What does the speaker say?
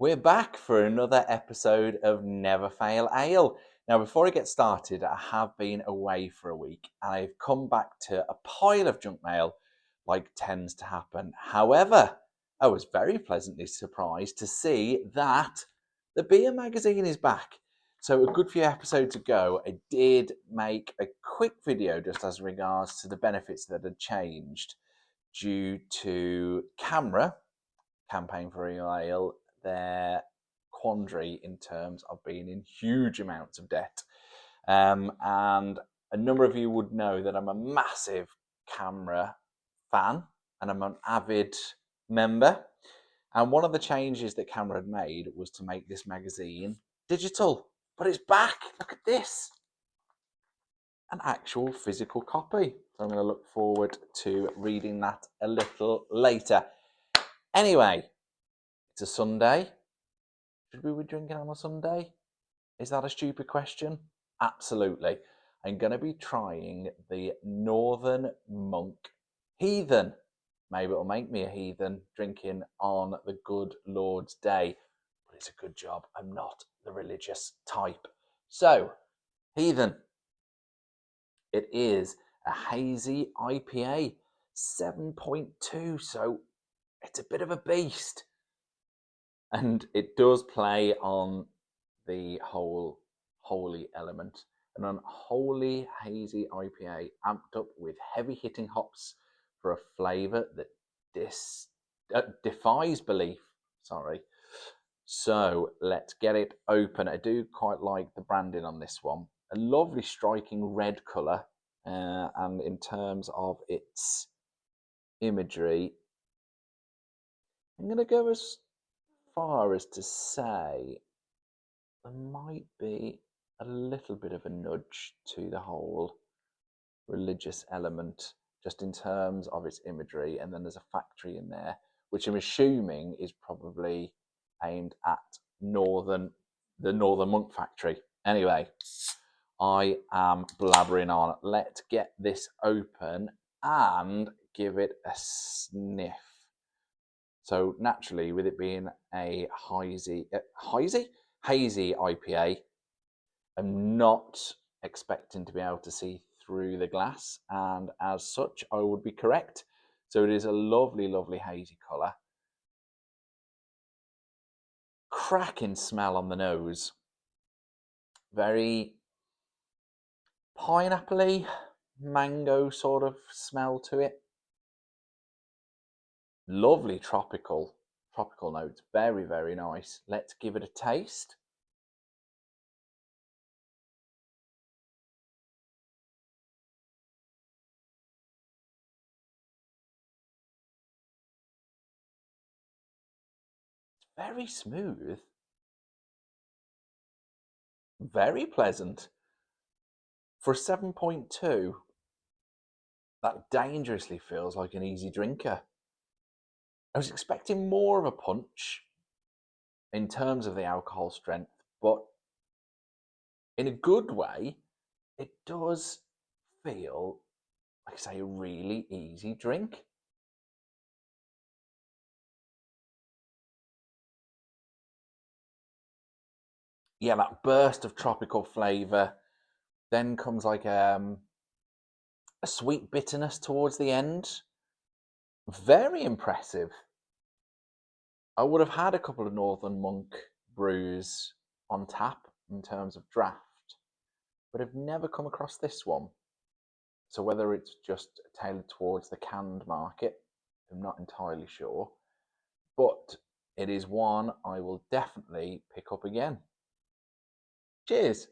We're back for another episode of Never Fail Ale. Now, before I get started, I have been away for a week and I've come back to a pile of junk mail like tends to happen. However, I was very pleasantly surprised to see that the beer magazine is back. So a good few episodes ago, I did make a quick video just as regards to the benefits that had changed due to camera, Campaign for Real Ale, their quandary in terms of being in huge amounts of debt. And a number of you would know that I'm a massive camera fan and I'm an avid member. And one of the changes that Camera had made was to make this magazine digital. But it's back. Look at this. An actual physical copy. So I'm going to look forward to reading that a little later. Anyway, it's a Sunday. Should we be drinking on a Sunday? Is that a stupid question? Absolutely. I'm going to be trying the Northern Monk Heathen. Maybe it'll make me a heathen drinking on the good Lord's Day. But it's a good job I'm not the religious type. So, Heathen. It is a hazy IPA, 7.2. So, it's a bit of a beast. And it does play on the whole holy element. An unholy hazy IPA amped up with heavy hitting hops for a flavour that defies belief. Sorry. So let's get it open. I do quite like the branding on this one. A lovely striking red colour. And in terms of its imagery, I'm going to go as far as to say there might be a little bit of a nudge to the whole religious element just in terms of its imagery, and then there's a factory in there which I'm assuming is probably aimed at the Northern Monk factory. Anyway, I am blabbering on. Let's get this open and give it a sniff. So naturally, with it being a hazy IPA, I'm not expecting to be able to see through the glass, and as such, I would be correct. So it is a lovely, lovely hazy colour. Cracking smell on the nose. Very pineapple-y, mango sort of smell to it. Lovely tropical notes. Very, very nice. Let's give it a taste. Very smooth. Very pleasant. For a 7.2, that dangerously feels like an easy drinker. I was expecting more of a punch in terms of the alcohol strength, but in a good way, it does feel like, say, a really easy drink. Yeah, that burst of tropical flavour. Then comes like a sweet bitterness towards the end. Very impressive. I would have had a couple of Northern Monk brews on tap in terms of draft, but I've never come across this one. So whether it's just tailored towards the canned market, I'm not entirely sure. But it is one I will definitely pick up again. Cheers.